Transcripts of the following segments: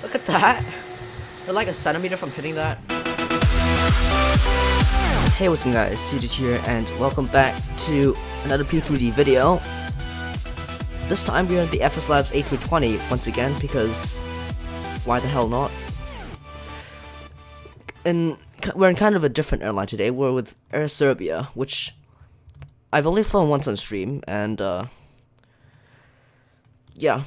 Look at that. They're like a centimeter from hitting that. Hey, what's going on guys, CJ here, and welcome back to another P3D video. This time we're in the FSLabs A320 once again, because why the hell not? And we're in kind of a different airline today. We're with Air Serbia, which I've only flown once on stream, and yeah.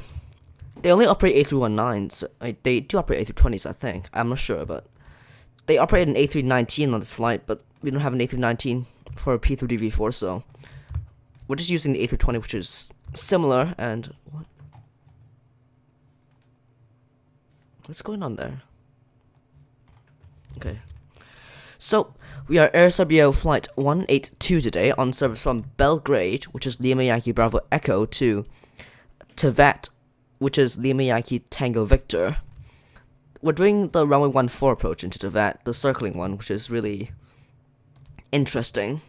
They only operate A319s. They do operate A320s, I think. I'm not sure, but they operate an A319 on this flight, but we don't have an A319 for a P3D V4, so we're just using the A320, which is similar. And what's going on there? Okay, so we are Air Serbia flight 182 today on service from Belgrade, which is Lima Yankee Bravo Echo, to Tivat, which is Lima Yankee Tango Victor. We're doing the runway 14 approach into Tivat, the circling one, which is really interesting.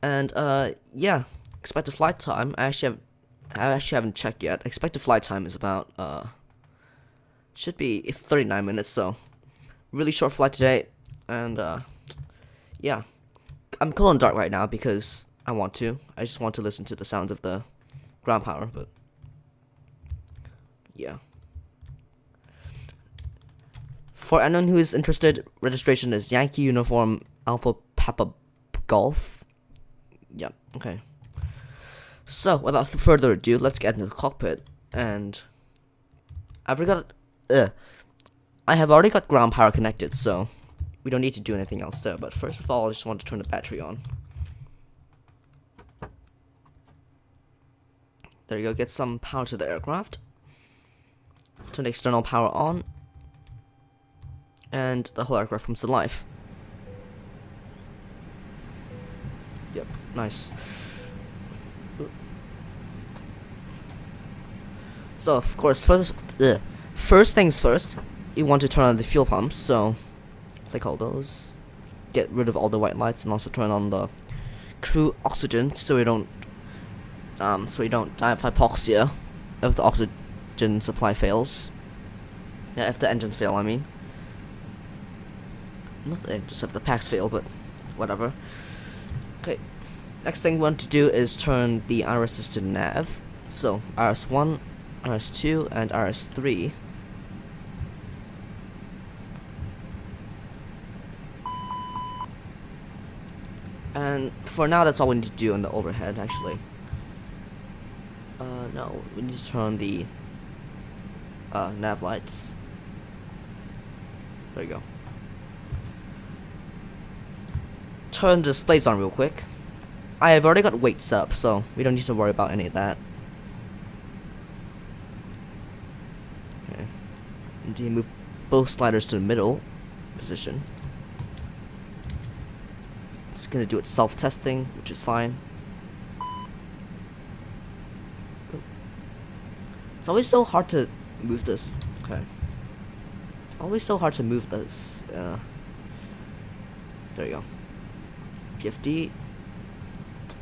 And yeah, expected flight time. I actually haven't checked yet. Expected flight time is about should be 39 minutes. So really short flight today. And yeah, I'm cool on dark right now because I want to. I just want to listen to the sounds of the ground power, but yeah. For anyone who is interested, registration is Yankee Uniform Alpha Papa Golf. Yeah, okay. So, without further ado, let's get into the cockpit. And I have already got ground power connected, so we don't need to do anything else there. But first of all, I just want to turn the battery on. There you go, get some power to the aircraft. Turn the external power on, and the whole aircraft comes to life. Yep, nice. So of course, first things first, you want to turn on the fuel pumps. So click all those, get rid of all the white lights, and also turn on the crew oxygen, so we don't die of hypoxia if the oxygen supply fails. Yeah, if the engines fail, I mean. Not the engines, if the packs fail, but whatever. Okay, next thing we want to do is turn the RSs to nav. So RS1, RS2, and RS3. And for now, that's all we need to do on the overhead, actually. No, we need to turn the nav lights. There you go. Turn the displays on real quick. I have already got weights up, so we don't need to worry about any of that. Okay. And you move both sliders to the middle position. It's gonna do its self-testing, which is fine. It's always so hard to move this. Okay. It's always so hard to move this. There you go. PFD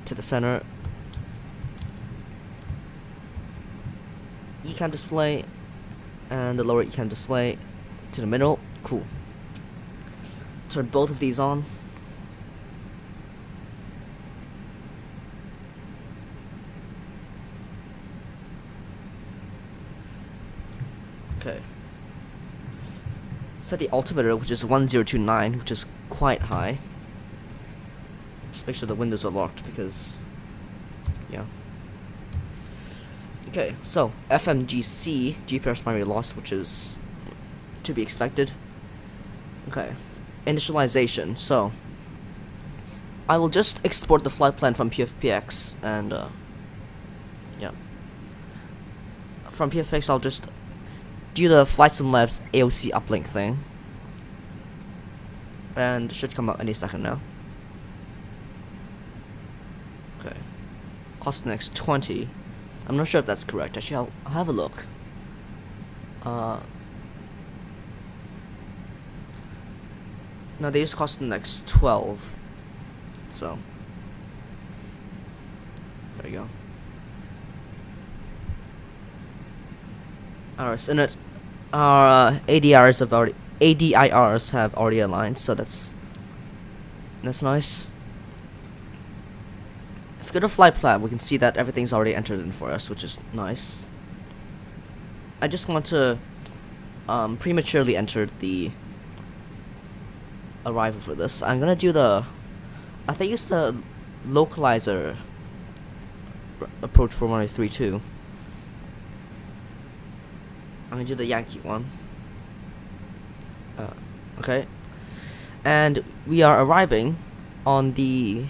to the center. ECAM display and the lower ECAM display to the middle. Cool. Turn both of these on. Okay. Set the altimeter, which is 1029, which is quite high. Just make sure the windows are locked because, yeah. Okay, so FMGC, GPS primary loss, which is to be expected. Okay, initialization. So I will just export the flight plan from PrecipitFX, and yeah, from PrecipitFX I'll just do the FSLabs AOC uplink thing, and it should come out any second now. Okay, cost next 20. I'm not sure if that's correct. Actually, I'll have a look. No, they use cost next 12. So there you go. RS init, Our ADIRs have already aligned, so that's nice. If we go to flight plan, we can see that everything's already entered in for us, which is nice. I just want to prematurely enter the arrival for this. I'm gonna do I think it's the localizer approach for 132. I'm gonna do the Yankee one. Okay. And we are arriving on the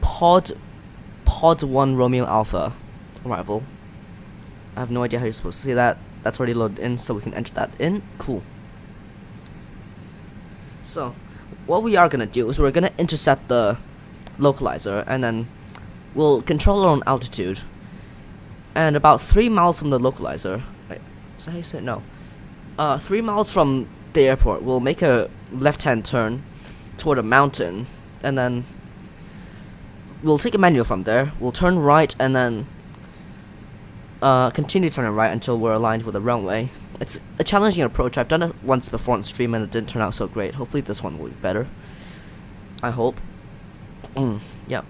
Pod 1 Romeo Alpha arrival. I have no idea how you're supposed to see that. That's already loaded in, so we can enter that in. Cool. So, what we are gonna do is we're gonna intercept the localizer, and then we'll control our own altitude. And about 3 miles from the localizer, wait, is that how you say it? No. 3 miles from the airport, we'll make a left-hand turn toward a mountain, and then we'll take a manual from there. We'll turn right, and then continue turning right until we're aligned with the runway. It's a challenging approach. I've done it once before on stream and it didn't turn out so great. Hopefully this one will be better. I hope. Yeah.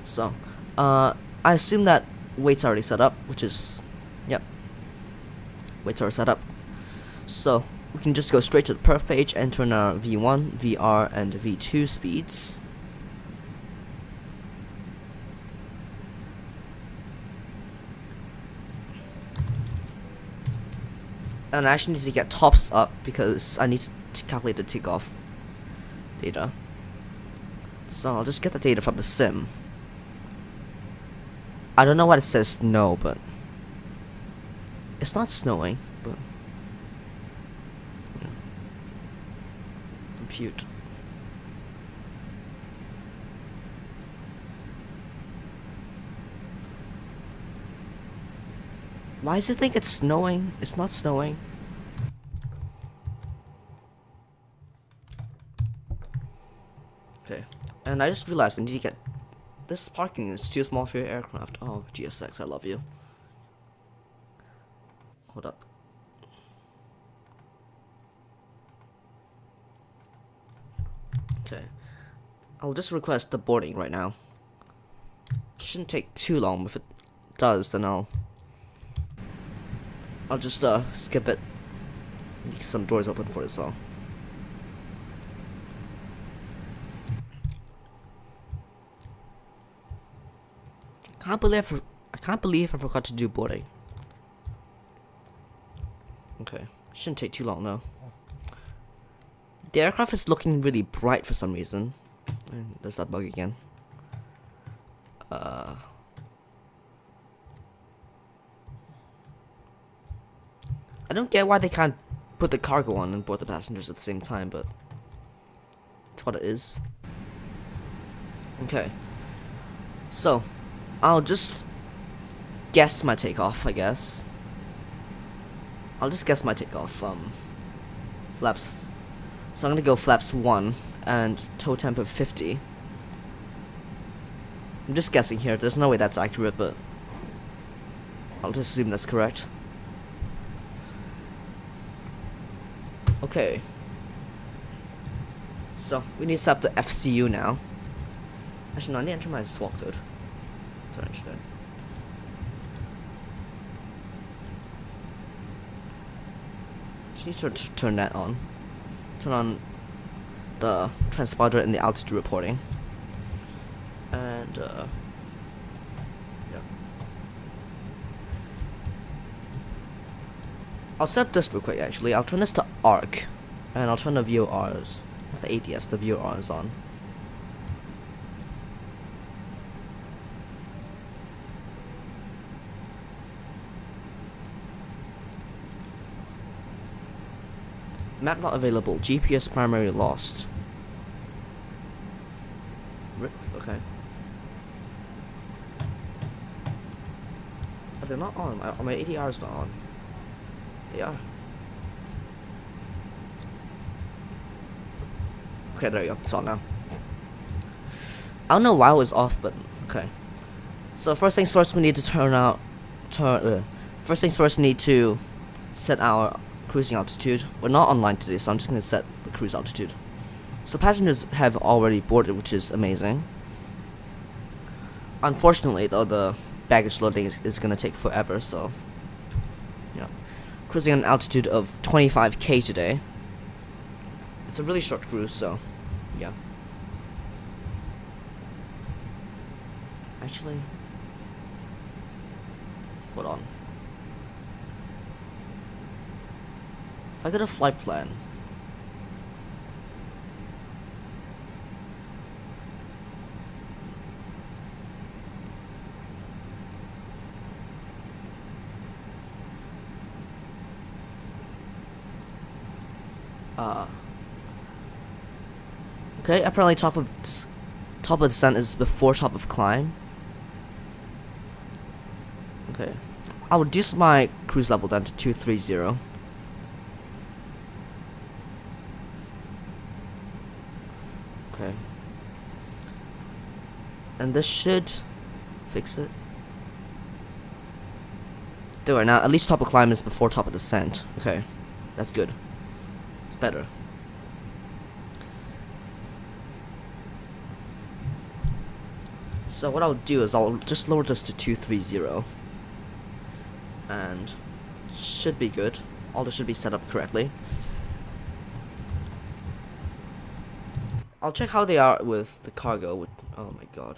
So, I assume that weights are already set up, which is, yep. Weights are set up. So, we can just go straight to the perf page, enter in our V1, VR, and V2 speeds. And I actually need to get tops up because I need to calculate the takeoff data. So I'll just get the data from the sim. I don't know why it says snow, but it's not snowing, but yeah. Compute. Why does it think it's snowing? It's not snowing. Okay, and I just realized I need to get this parking is too small for your aircraft. Oh, GSX, I love you. Hold up. Okay, I'll just request the boarding right now. Shouldn't take too long. If it does, then I'll just skip it. Need some doors open for it as well. I can't believe I forgot to do boarding. Okay, shouldn't take too long though. The aircraft is looking really bright for some reason. And there's that bug again. I don't get why they can't put the cargo on and board the passengers at the same time, but it's what it is. Okay. So, I'll just guess my takeoff, I guess. I'll just guess my takeoff. Flaps. So I'm gonna go flaps 1 and tow temp of 50. I'm just guessing here. There's no way that's accurate, but I'll just assume that's correct. Okay. So, we need to set up the FCU now. Actually, no, I need to enter my swap code. Sorry, enter that. Just need to turn that on. Turn on the transponder and the altitude reporting. And, yeah. I'll set this real quick actually. I'll turn this to ARC. And I'll turn the VORs, not the ADS, the VORs on. Map not available. GPS primary lost. RIP, okay. But they're not on. My ADR's not on. They are. Okay, there you go. It's on now. I don't know why it was off, but okay. So first things first, we need to First things first, we need to set our cruising altitude. We're not online today, so I'm just going to set the cruise altitude. So passengers have already boarded, which is amazing. Unfortunately, though, the baggage loading is going to take forever, so yeah. Cruising at an altitude of 25k today. It's a really short cruise, so yeah. Actually, hold on. If I get a flight plan, okay, apparently top of descent is before top of climb. Okay, I'll reduce my cruise level down to 230. Okay, and this should fix it. There we are. Now at least top of climb is before top of descent. Okay, that's good. It's better. So what I'll do is I'll just lower this to 230, and should be good. All this should be set up correctly. I'll check how they are with the cargo. Oh my god,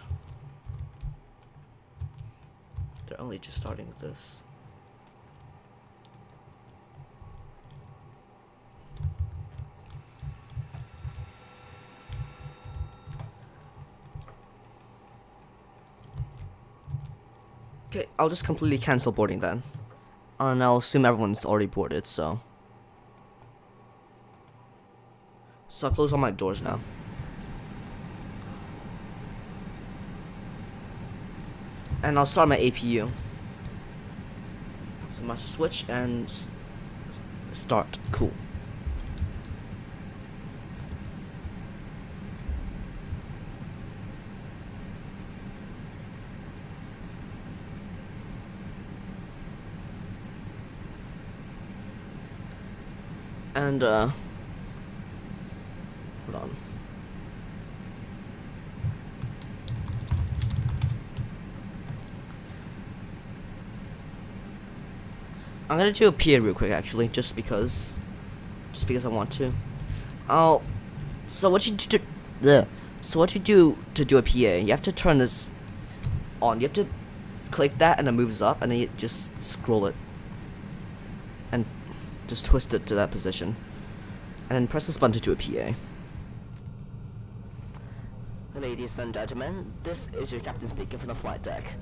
they're only just starting with this. Okay, I'll just completely cancel boarding then. And I'll assume everyone's already boarded, so I'll close all my doors now. And I'll start my APU. So master switch and start. Cool. And hold on. I'm gonna do a PA real quick, actually, just because I want to. So what you do to do a PA? You have to turn this on. You have to click that, and it moves up, and then you just scroll it, and just twist it to that position, and then press this button to do a PA. Ladies and gentlemen, this is your captain speaking from the flight deck.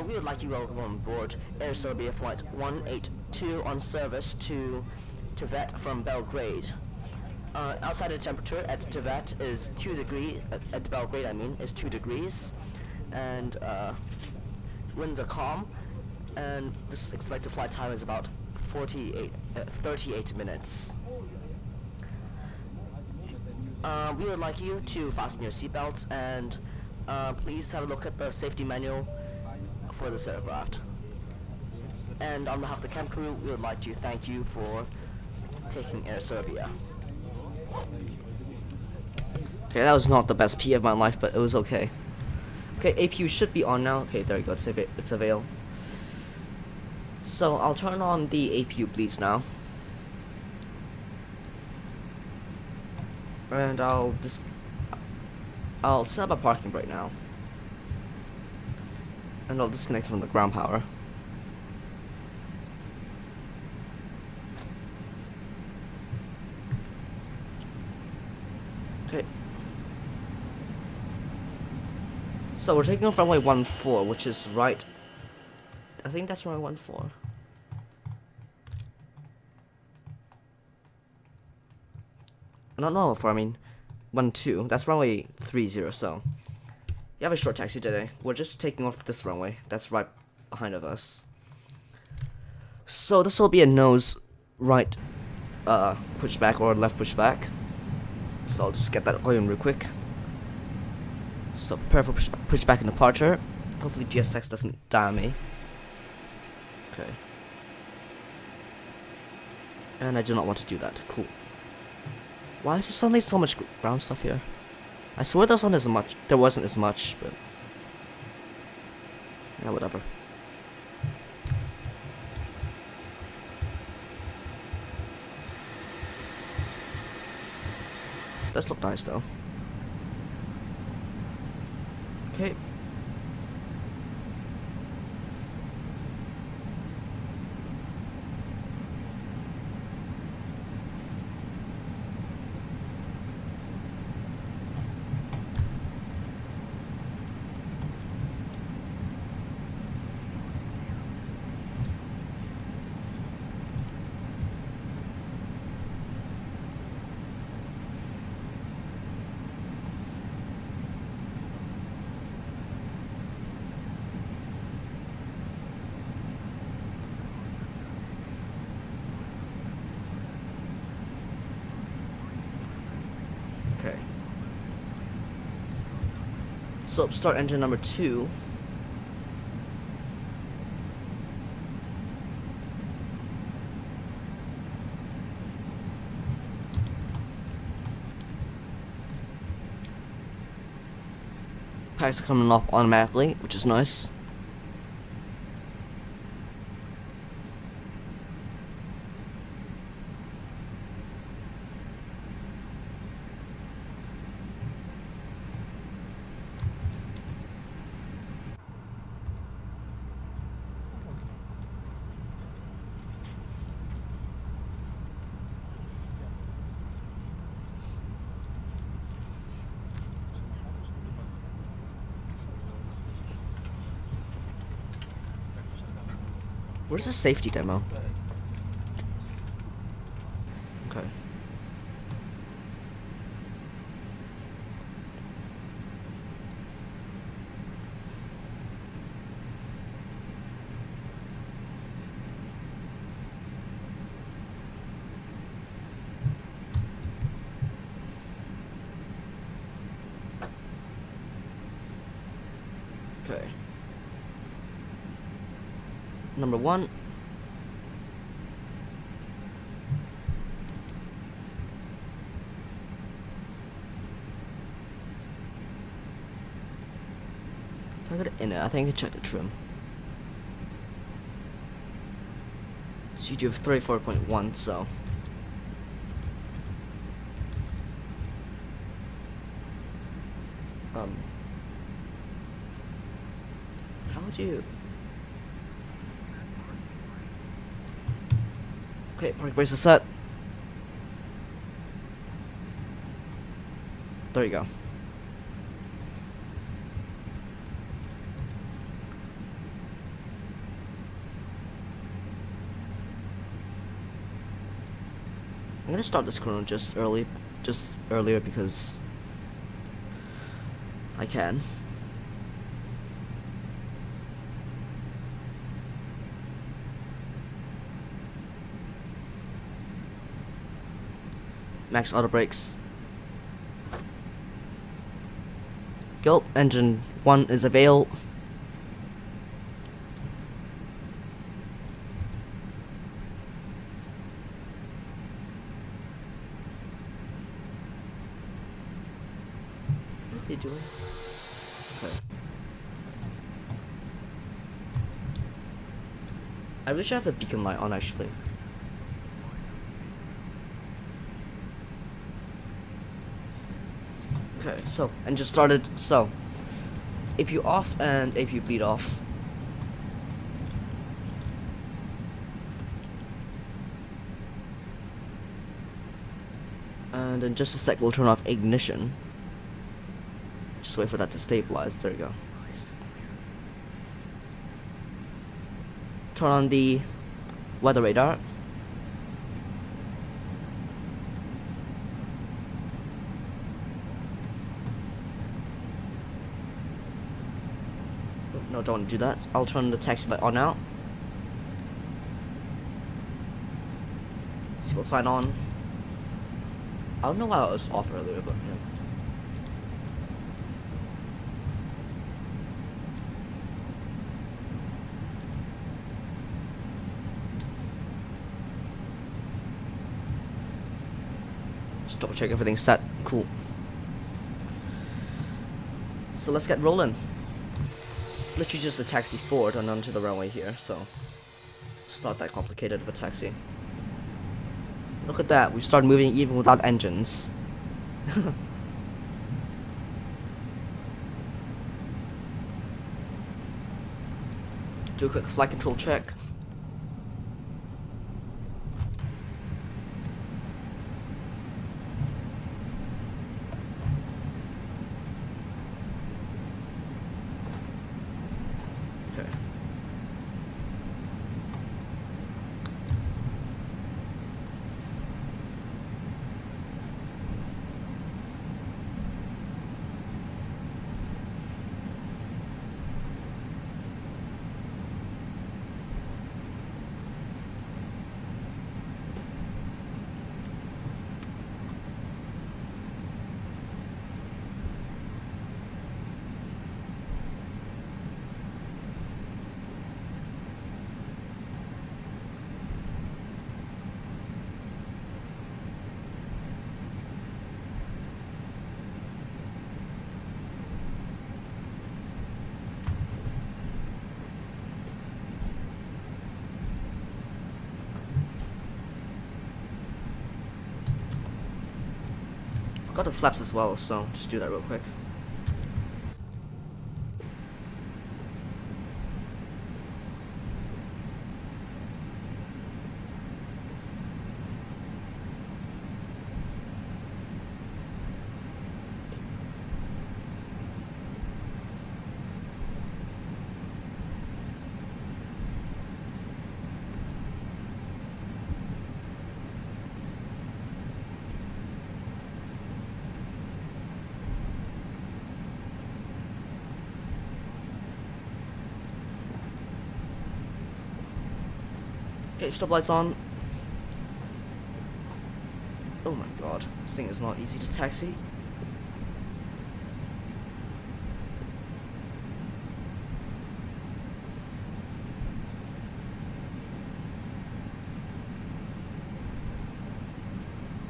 We would like you to welcome on board Air Serbia Flight 182 on service to Tivat from Belgrade. Outside the temperature at Tivat is 2 degrees, at Belgrade I mean, is 2 degrees, and winds are calm, and this expected flight time is about 38 minutes. We would like you to fasten your seatbelts and please have a look at the safety manual for this aircraft. And on behalf of the camp crew, we would like to thank you for taking Air Serbia. Okay, that was not the best PA of my life, but it was okay. Okay, APU should be on now. Okay, there you go, it's available. So I'll turn on the APU bleeds now. And I'll set up a parking brake now. And I'll disconnect from the ground power. Okay. So we're taking off runway 14, which is right. I think that's runway 14. No, I mean 12. That's runway 30. So you have a short taxi today. We're just taking off this runway. That's right behind of us. So this will be a nose right pushback or left pushback. So I'll just get that going real quick. So prepare for pushback and departure. Hopefully GSX doesn't die on me. Okay. And I do not want to do that. Cool. Why is there suddenly so much ground stuff here? I swear there wasn't as much, but yeah, whatever. Does look nice though. Okay. Okay. So start engine number 2. Packs are coming off automatically, which is nice. Where's the safety demo? Okay. Okay. Number 1. If I got it in it, I think I can check the trim. CG of 34.1, so. How would you? Okay, park brace is set. There you go. I'm gonna start this chrono just earlier because I can. Max auto brakes. Go. Engine 1 is available. What are they doing? Okay. I wish I have the beacon light on actually. Okay, so engine started. So APU off and APU bleed off. And in just a sec we'll turn off ignition. Just wait for that to stabilize. There you go. Turn on the weather radar. No, don't want to do that. I'll turn the taxi light on now. Seatbelt sign on. I don't know why I was off earlier, but yeah. Just double check everything's set. Cool. So let's get rolling. It's literally just a taxi forward and onto the runway here, so it's not that complicated of a taxi. Look at that, we started moving even without engines. Do a quick flight control check. Okay. Got the flaps as well, so just do that real quick. Okay, stop lights on. Oh my god, this thing is not easy to taxi.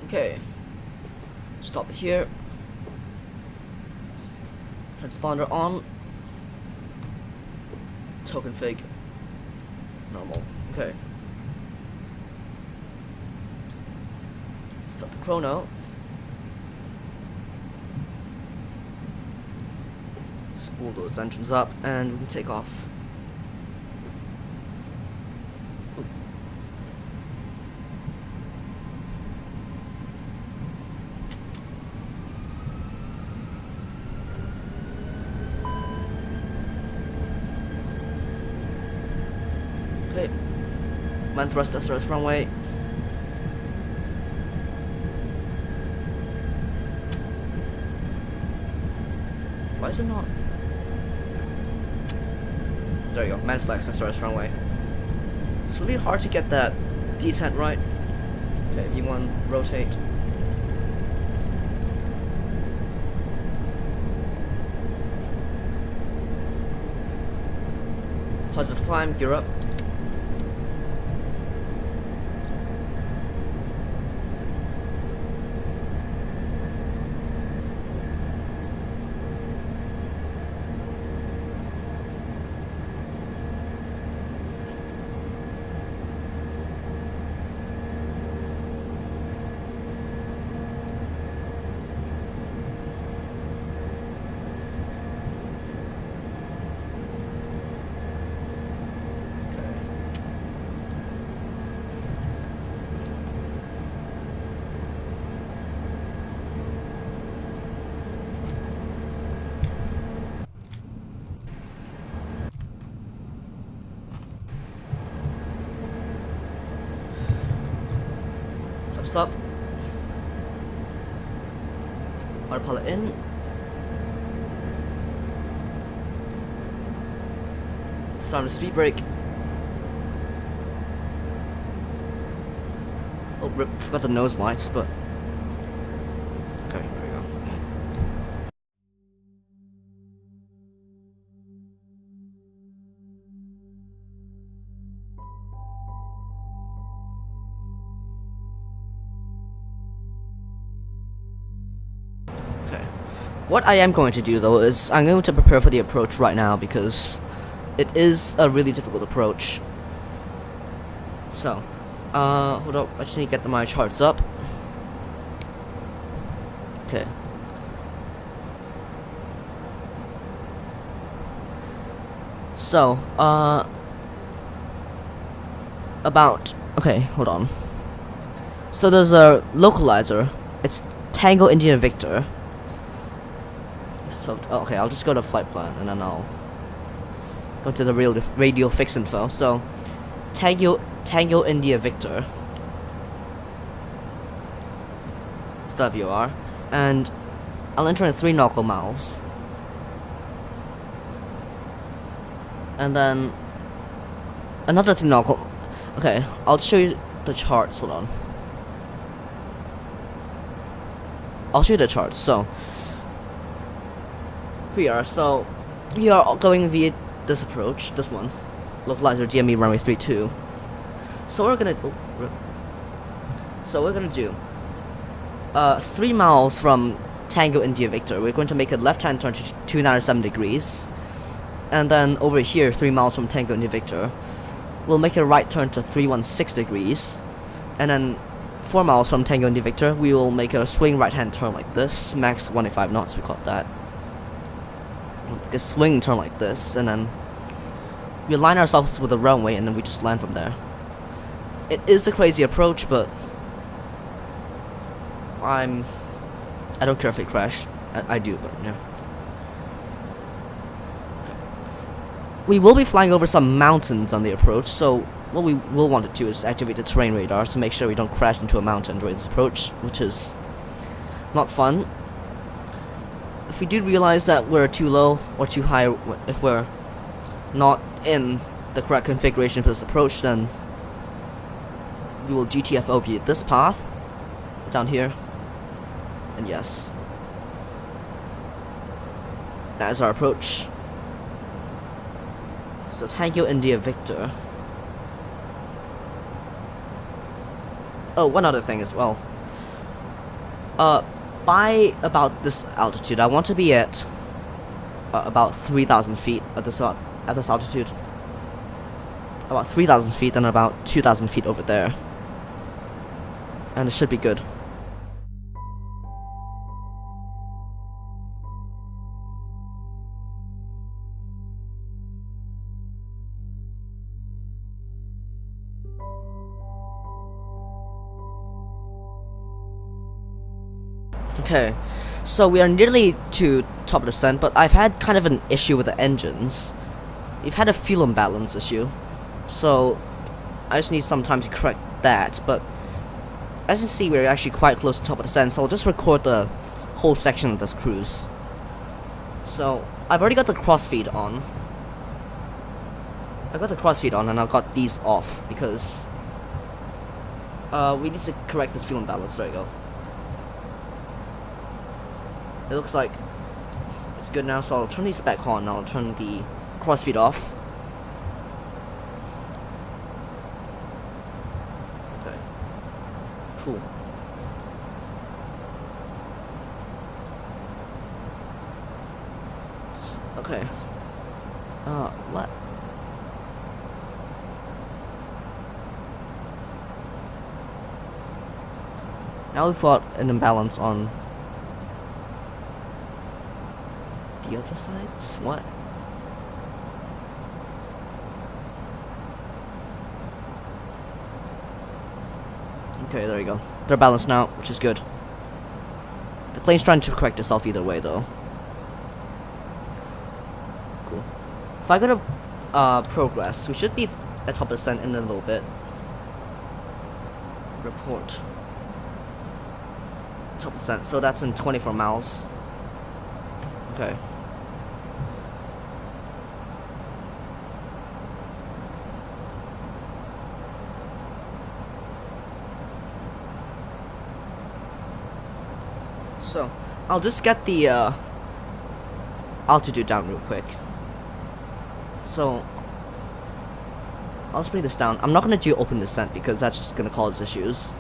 Okay, stop it here. Transponder on. Token fig. Normal. Okay. Stop the chrono. Spool those engines up and we can take off. Okay. Man thrust SRS runway. Why is it not? There you go, man flex SRS runway. It's really hard to get that descent right. Okay, V1, rotate. Positive climb, gear up. Flaps up. Autopilot in. Disarm the speed brake. Oh, rip, forgot the nose lights, but okay, there we go. What I am going to do though is I'm going to prepare for the approach right now because it is a really difficult approach. So, hold up, I just need to get my charts up. Okay. So, okay, hold on. So there's a localizer. It's Tango India Victor. So, okay, I'll just go to flight plan and then I'll go to the radio fix info. So, Tango India Victor. Stuff you are. And I'll enter in 3 nautical miles. And then another 3 nautical. Okay, I'll show you the charts. Hold on. I'll show you the charts. So we are going via this approach, this one, localizer DME runway 32. So we're gonna do 3 miles from Tango India Victor. We're going to make a left-hand turn to 297 degrees, and then over here 3 miles from Tango India Victor, we'll make a right turn to 316 degrees, and then 4 miles from Tango India Victor, we will make a swing right-hand turn like this, max 185 knots, we call that. A swing turn like this, and then we align ourselves with the runway, and then we just land from there. It is a crazy approach, but I don't care if it crash. I do, but yeah. Okay. We will be flying over some mountains on the approach, so what we will want to do is activate the terrain radar to make sure we don't crash into a mountain during this approach, which is not fun. If we do realize that we're too low or too high, if we're not in the correct configuration for this approach, then we will GTFO via this path down here. And yes, that is our approach. So Tango India Victor. Oh, one other thing as well. By about this altitude, I want to be at about 3,000 feet at this altitude. About 3,000 feet and about 2,000 feet over there. And it should be good. Okay, so we are nearly to top descent, but I've had kind of an issue with the engines. We've had a fuel imbalance issue, so I just need some time to correct that, but as you see, we're actually quite close to top of descent, so I'll just record the whole section of this cruise. So, I've already got the crossfeed on. I've got the crossfeed on, and I've got these off, because we need to correct this fuel imbalance. There you go. It looks like it's good now, so I'll turn these back on. I'll turn the crossfeed off. Okay. Cool. Okay. What? Now we've got an imbalance on the other sides? What? Okay, there you go. They're balanced now, which is good. The plane's trying to correct itself either way, though. Cool. If I go to progress, we should be at top descent in a little bit. Report. Top descent, so that's in 24 miles. Okay. So, I'll just get the altitude down real quick. So, I'll just bring this down. I'm not going to do open descent because that's just going to cause issues.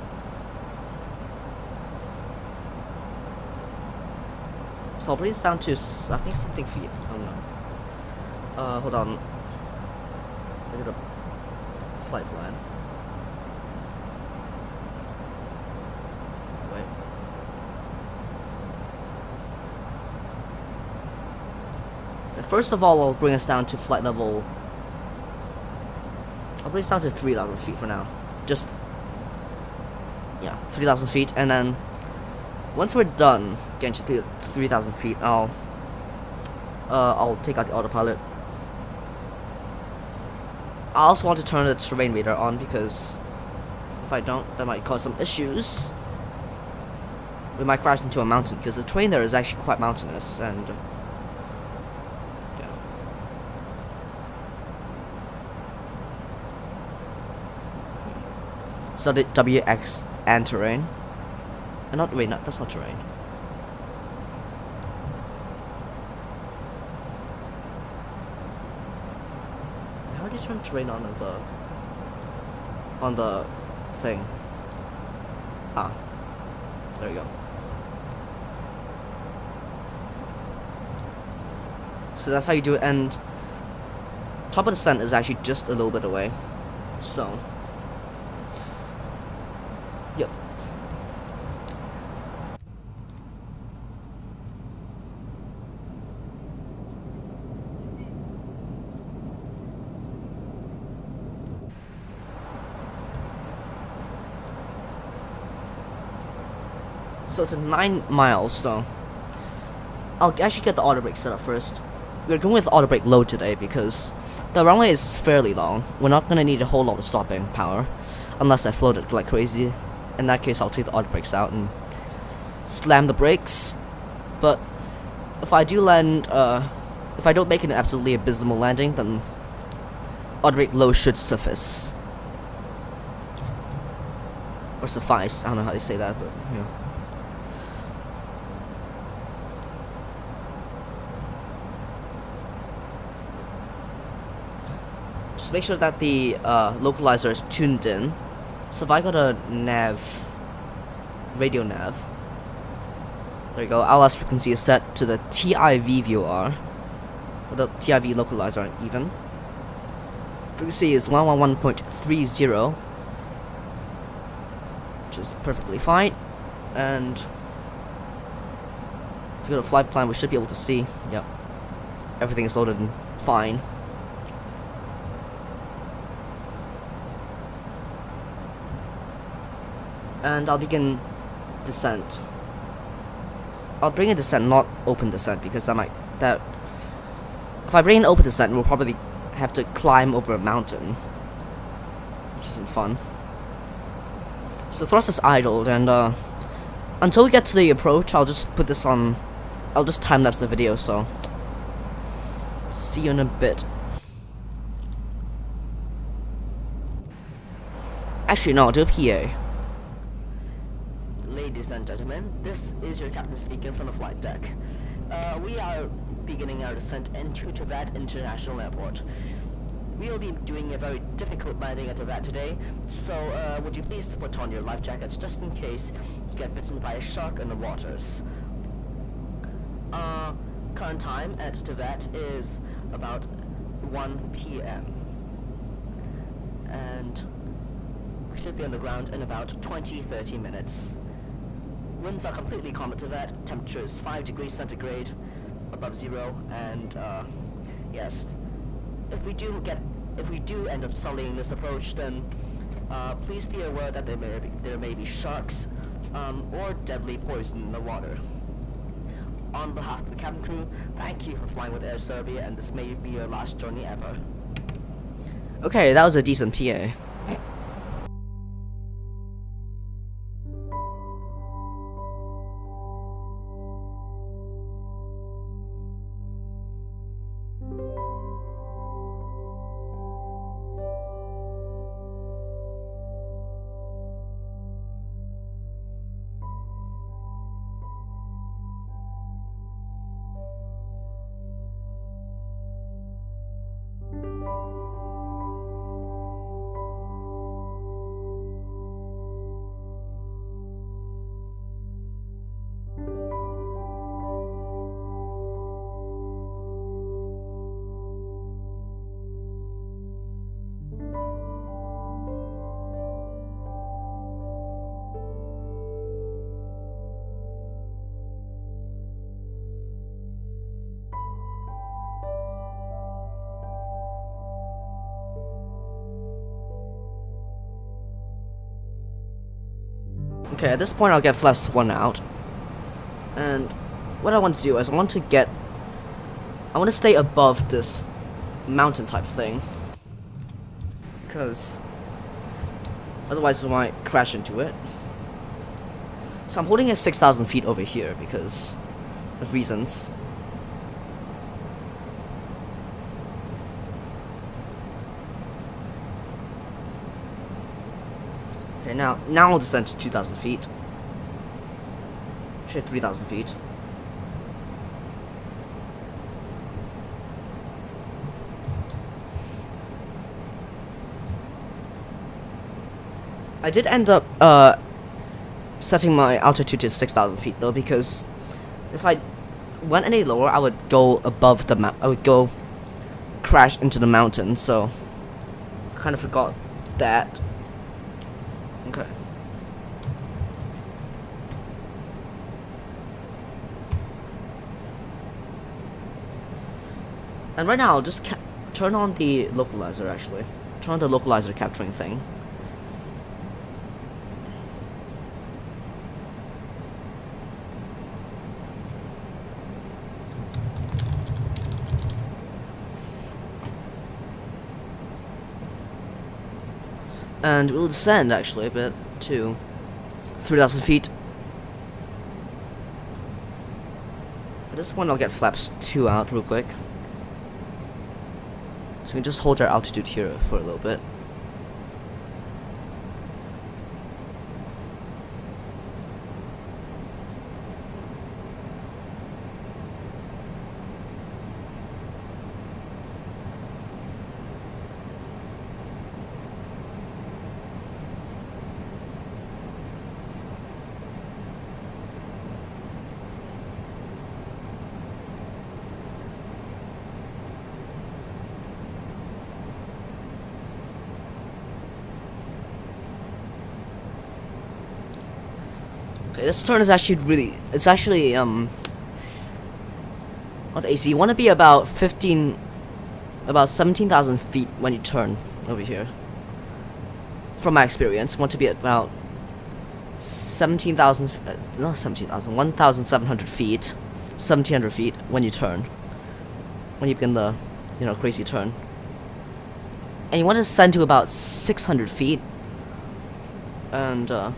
So I'll bring this down to, I think, something feet. I don't know. Hold on. I got a flight plan. Wait. First of all, I'll bring us down to flight level. I'll bring us down to 3,000 feet for now. Just, yeah, 3,000 feet, and then once we're done getting to 3,000 feet, I'll take out the autopilot. I also want to turn the terrain radar on because if I don't, that might cause some issues. We might crash into a mountain because the terrain there is actually quite mountainous, and so the WX and terrain. And not, wait, that's not terrain. How do you turn terrain on the thing? Ah, there you go. So that's how you do it, and top of descent is actually just a little bit away. So yep. So it's 9 miles, so I'll actually get the auto brake set up first. We're going with auto brake low today because the runway is fairly long. We're not gonna need a whole lot of stopping power unless I float it like crazy. In that case, I'll take the auto brakes out and slam the brakes. But if I do land, if I don't make an absolutely abysmal landing, then auto brake low should suffice. Or suffice, I don't know how they say that, but yeah. Just make sure that the localizer is tuned in. So if I got a radio nav, there you go, LS frequency is set to the TIV VOR, or the TIV localizer even. Frequency is 111.30, which is perfectly fine. And if you go to flight plan, we should be able to see, yep, everything is loaded and fine. And I'll begin descent. I'll bring in descent, not open descent, because if I bring in open descent, we'll probably have to climb over a mountain, which isn't fun. So thrust is idled, and until we get to the approach, I'll just put this on. I'll just time lapse the video. So see you in a bit. Actually, no, I'll do a PA. Ladies and gentlemen, this is your captain speaking from the flight deck. We are beginning our descent into Tivat International Airport. We will be doing a very difficult landing at Tivat today, so would you please put on your life jackets just in case you get bitten by a shark in the waters. Current time at Tivat is about 1 p.m. and we should be on the ground in about 20-30 minutes. Winds are completely calm at Tivat. Temperature is 5 degrees centigrade above zero, and yes, if we do end up sullying this approach, then please be aware that there may be sharks or deadly poison in the water. On behalf of the cabin crew, thank you for flying with Air Serbia, and this may be your last journey ever. Okay, that was a decent PA. Okay, at this point I'll get flaps 1 out. And what I want to do is I want to stay above this mountain type thing. Because otherwise we might crash into it. So I'm holding at 6,000 feet over here because of reasons. Okay, now I'll descend to 2,000 feet. Shit, 3,000 feet. I did end up setting my altitude to 6,000 feet though, because if I went any lower, I would go above the I would go crash into the mountain. So kind of forgot that. Okay. And right now, I'll just turn on the localizer. Actually, turn on the localizer capturing thing. And we'll descend actually a bit to 3,000 feet. At this point, I'll get flaps 2 out real quick. So we can just hold our altitude here for a little bit. Okay, this turn is actually it's actually not easy. You want to be about 17,000 feet when you turn over here. From my experience, you want to be at about 1,700 feet, 1,700 feet when you turn. When you begin the, crazy turn. And you want to ascend to about 600 feet. And, yeah.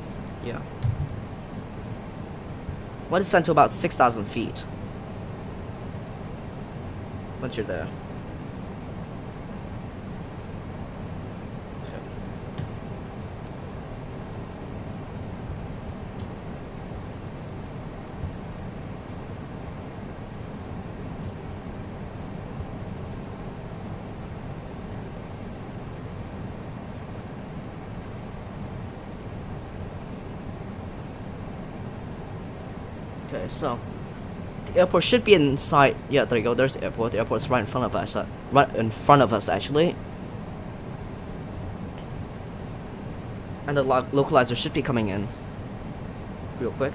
Want to ascend to about 6,000 feet. Once you're there. Okay, so the airport should be inside. Yeah, there you go. There's the airport. The airport's right in front of us. Right in front of us, actually. And the localizer should be coming in real quick.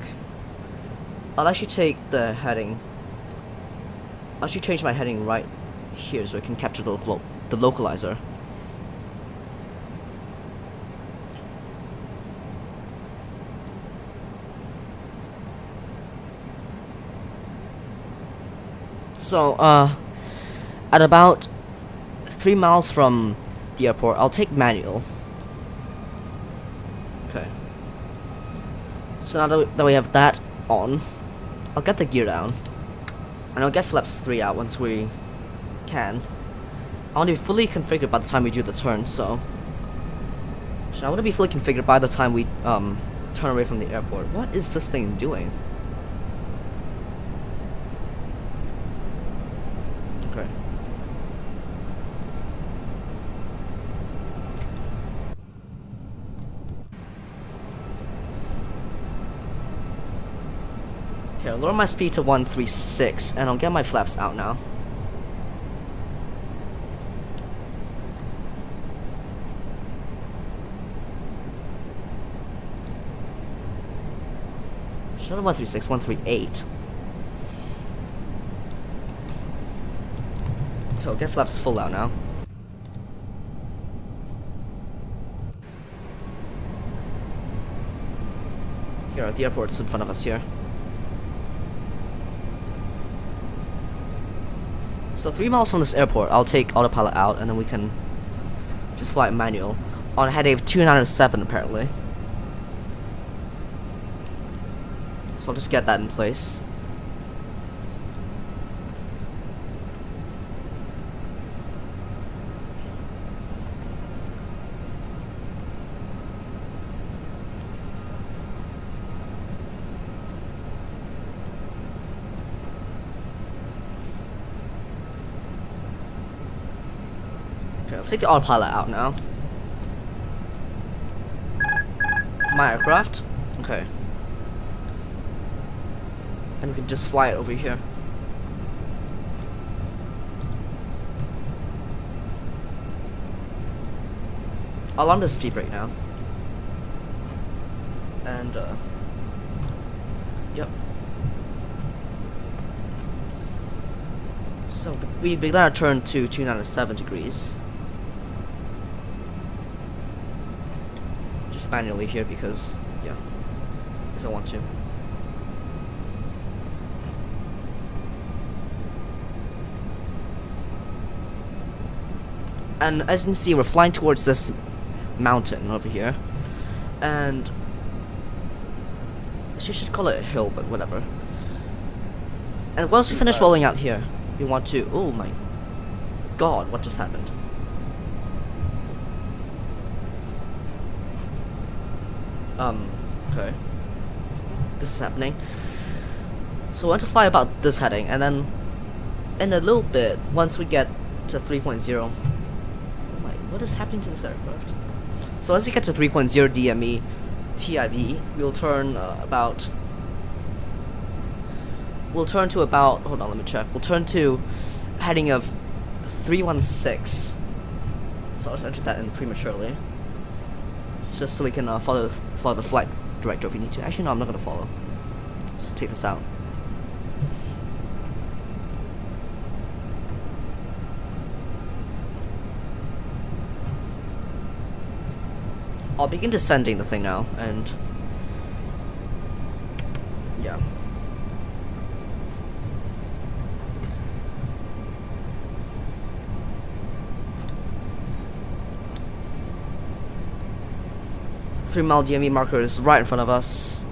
I'll actually take the heading. I'll actually change my heading right here so I can capture the localizer. So, at about 3 miles from the airport, I'll take manual. Okay. So now that we have that on, I'll get the gear down. And I'll get flaps 3 out once we can. I want to be fully configured by the time we do the turn, so I want to be fully configured by the time we turn away from the airport. What is this thing doing? Okay. Okay, I'll lower my speed to 136, and I'll get my flaps out now. Should have 136, 138. Okay, I'll get flaps full out now. Here, the airport's in front of us here. So 3 miles from this airport, I'll take autopilot out, and then we can just fly it manual on heading of 297 apparently. So I'll just get that in place. Okay, I'll take the autopilot out now. My aircraft. Okay. And we can just fly it over here. I'll on the speed brake now. And, yep. So, we began our turn to 297 degrees. Just manually here because, yeah, because I want to. And as you can see, we're flying towards this mountain over here. And she should call it a hill, but whatever. And once we finish rolling out here, we want to... Oh my god, what just happened? Okay. This is happening. So I want to fly about this heading, and then in a little bit, once we get to 3.0... What is happening to this aircraft? So as we get to 3.0 DME TIV, we'll turn we'll turn to about, hold on, let me check. We'll turn to heading of 316. So I'll just enter that in prematurely. It's just so we can follow the flight director if we need to. Actually, no, I'm not gonna follow. Let's take this out. I'll begin descending the thing now, and yeah. Three-mile DME marker is right in front of us.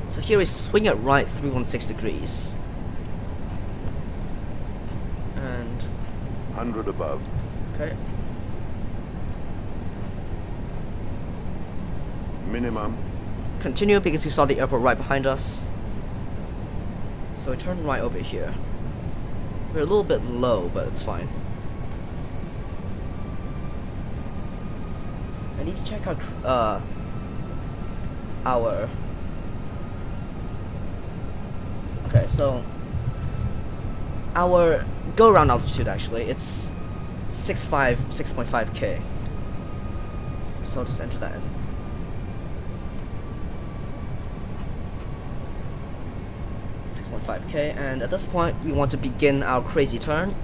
So here we swing it right 316 degrees. And 100 above. Okay. Minimum. Continue because you saw the airport right behind us. So we turn right over here. We're a little bit low, but it's fine. I need to check out our okay, so our go-around altitude, actually, it's 6.5K. So I'll just enter that in. 6.5K, and at this point, we want to begin our crazy turn.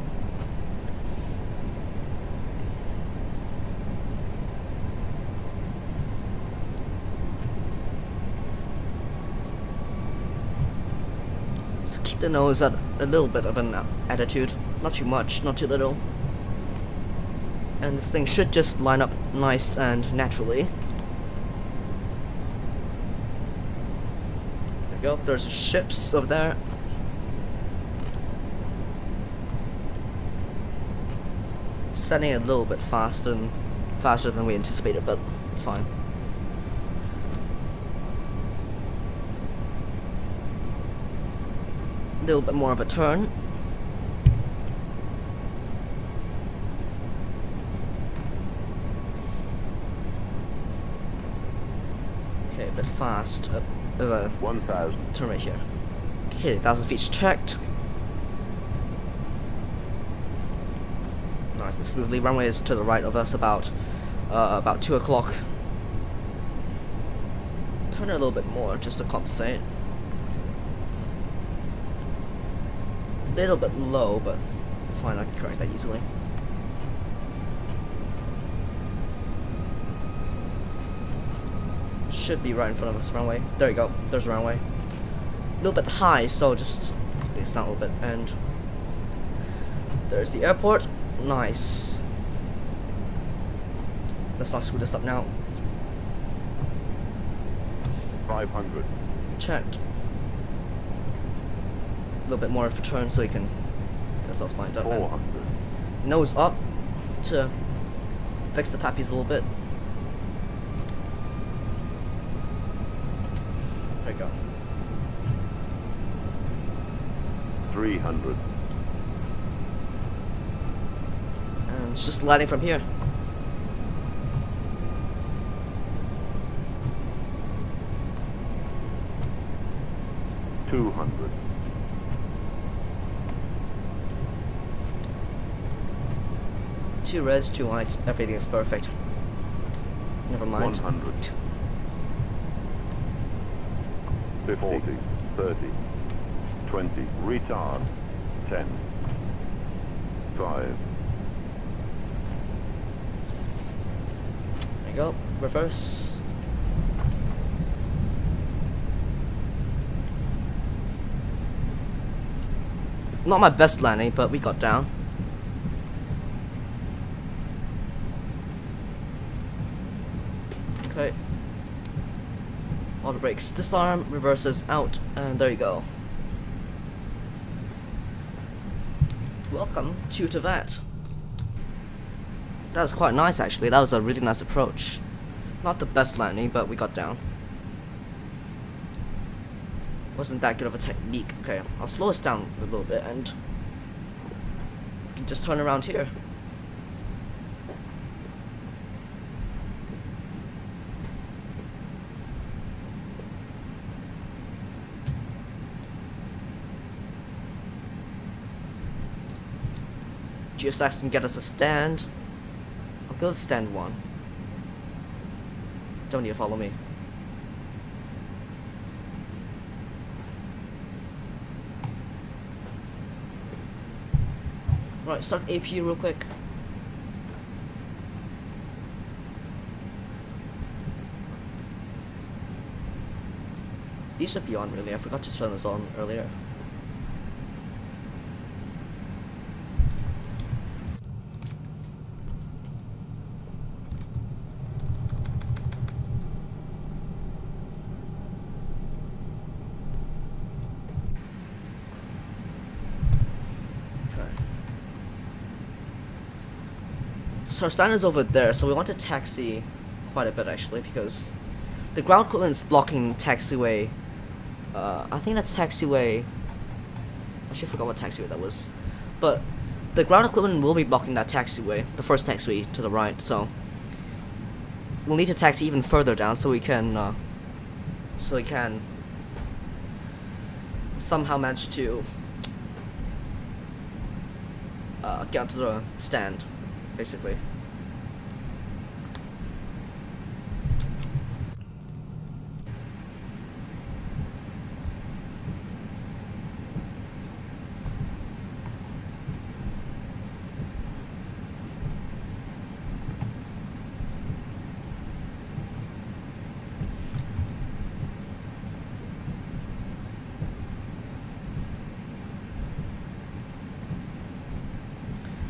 The nose at a little bit of an attitude, not too much, not too little, and this thing should just line up nice and naturally. There we go, there's ships over there. Setting a little bit faster than we anticipated, but it's fine. A little bit more of a turn. Okay, a bit fast. 1,000. Turn right here. Okay, 1,000 feet's checked. Nice and smoothly. Runway is to the right of us, about 2 o'clock. Turn it a little bit more just to compensate. little bit low, but it's fine, I can correct that easily. Should be right in front of us, runway. There you go, there's the runway. A little bit high, so just it's down a little bit, and there's the airport. Nice. Let's not screw this up now. 500. Checked. A little bit more of a turn so you can get yourself lined up. 400. Nose up to fix the pappies a little bit. There you go. 300. And it's just landing from here. $200. Two reds, two whites, everything is perfect. Never mind. 100. 50, 30, 20, retard, 10, 5, There you go. Reverse. Not my best landing, but we got down. Okay. Auto brakes disarm, reverses out, and there you go. Welcome to Tivat. That was quite nice actually, that was a really nice approach. Not the best landing, but we got down. Wasn't that good of a technique. Okay, I'll slow us down a little bit and we can just turn around here. GSX can get us a stand. I'll go with stand 1. Don't need to follow me. Right, start AP real quick. These should be on really, I forgot to turn this on earlier. So our stand is over there, so we want to taxi quite a bit actually, because the ground equipment is blocking taxiway. I think that's taxiway. Actually, I forgot what taxiway that was, but the ground equipment will be blocking that taxiway, the first taxiway to the right. So we'll need to taxi even further down so we can somehow manage to get onto the stand, basically.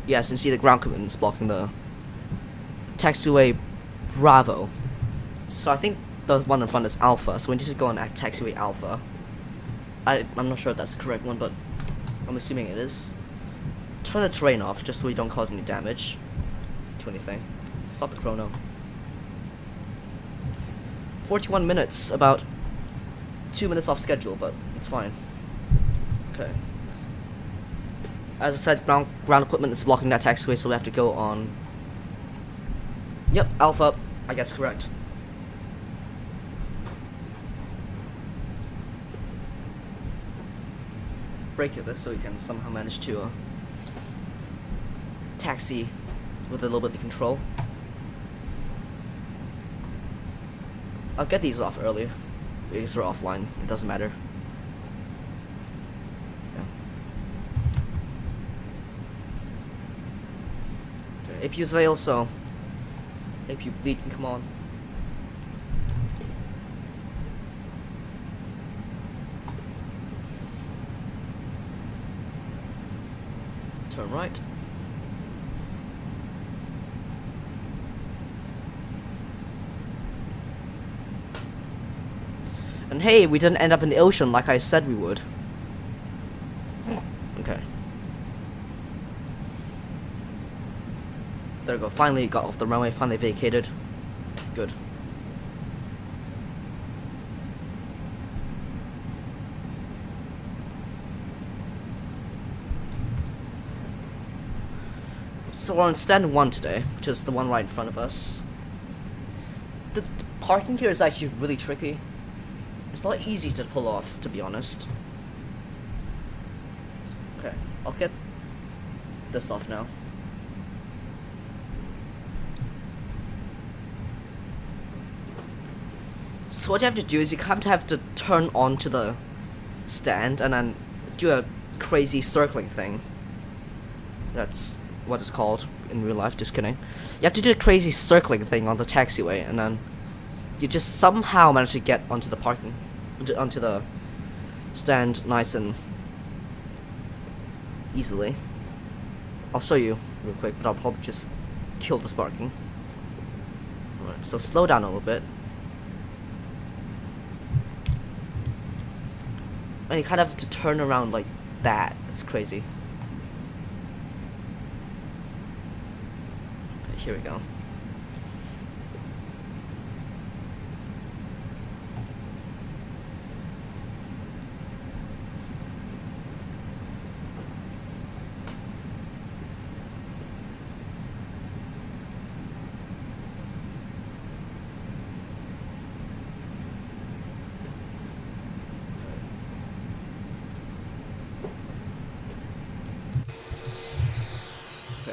Yes, and see the ground equipment is blocking the taxiway Bravo. So I think the one in front is Alpha, so we need to go on at taxiway Alpha. I'm not sure if that's the correct one, but I'm assuming it is. Turn the terrain off just so we don't cause any damage to anything. Stop the chrono. 41 minutes, about 2 minutes off schedule, but it's fine. Okay. As I said, ground equipment is blocking that taxiway, so we have to go on. Yep, Alpha, I guess correct. Brake it so you can somehow manage to taxi with a little bit of control. I'll get these off earlier because they're offline. It doesn't matter. Yeah. APU's veil, so APU bleed can come on. Turn right. And hey, we didn't end up in the ocean like I said we would. Okay. There we go, finally got off the runway, finally vacated. Good. So we're on stand 1 today, which is the one right in front of us. The parking here is actually really tricky. It's not easy to pull off, to be honest. Okay, I'll get this off now. So what you have to do is you kind of have to turn onto the stand and then do a crazy circling thing. That's what it's called in real life, just kidding. You have to do a crazy circling thing on the taxiway, and then you just somehow manage to get onto the parking, onto the stand nice and easily. I'll show you real quick, but I'll probably just kill this parking. Alright, so slow down a little bit. And you kind of have to turn around like that. It's crazy. Okay, here we go.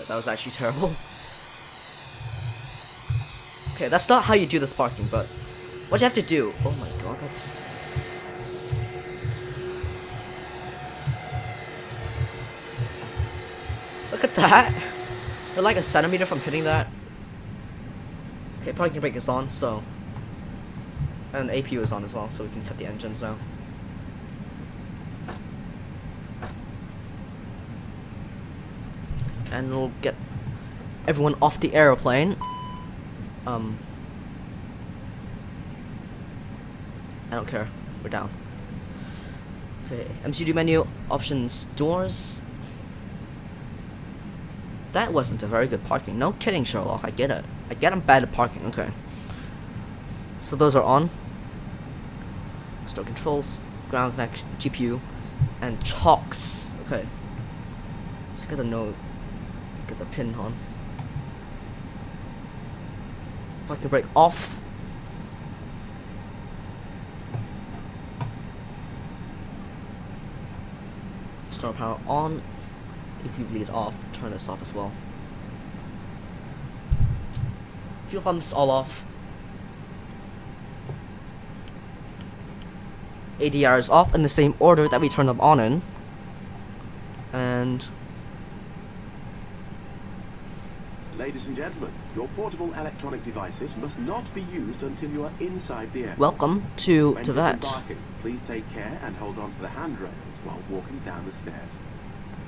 That was actually terrible. Okay, that's not how you do this parking, but what you have to do... Oh my god, that's... Look at that! You're like a centimeter from hitting that. Okay, parking brake is on, so... And APU is on as well, so we can cut the engines now. And we'll get everyone off the airplane. I don't care. We're down. Okay, MCU menu, options, doors. That wasn't a very good parking. No kidding, Sherlock. I get it. I get I'm bad at parking. Okay. So those are on. Store controls, ground connection, GPU, and chocks. Okay. Let's get the note. Get the pin on. Parking brake off. Star power on. APU bleed off. Turn this off as well. Fuel pumps all off. ADR is off in the same order that we turned them on in. And ladies and gentlemen, your portable electronic devices must not be used until you are inside the airport. welcome to When Tivat. disembarking, please take care and hold on to the handrails while walking down the stairs.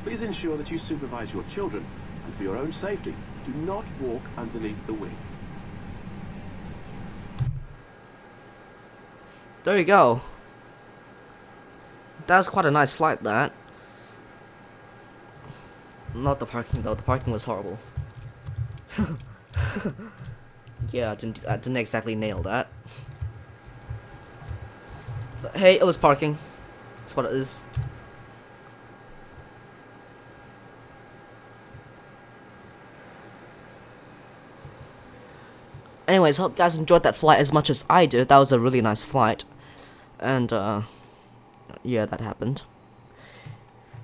Please ensure that you supervise your children, and for your own safety, do not walk underneath the wing. There you go. That was quite a nice flight, that. Not the parking though, the parking was horrible. Yeah, I didn't exactly nail that. But hey, it was parking. That's what it is. Anyways, hope you guys enjoyed that flight as much as I did. That was a really nice flight. And, yeah, that happened.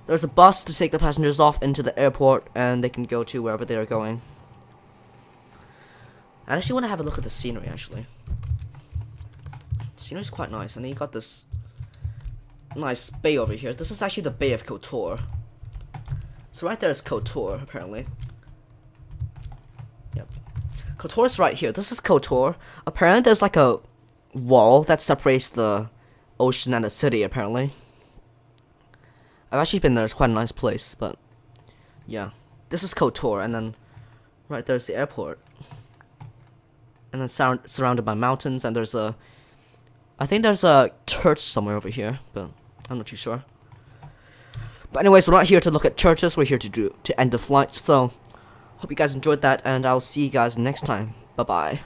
There's a bus to take the passengers off into the airport, and they can go to wherever they are going. I actually want to have a look at the scenery, actually. The scenery's quite nice, and then you got this nice bay over here. This is actually the Bay of Kotor. So right there is Kotor, apparently. Kotor's right here. This is Kotor. Apparently there's like a wall that separates the ocean and the city, apparently. I've actually been there. It's quite a nice place, but yeah. This is Kotor, and then right there's the airport. And then surrounded by mountains, and there's a... I think there's a church somewhere over here, but I'm not too sure. But anyways, we're not here to look at churches. We're here to end the flight. So, hope you guys enjoyed that, and I'll see you guys next time. Bye-bye.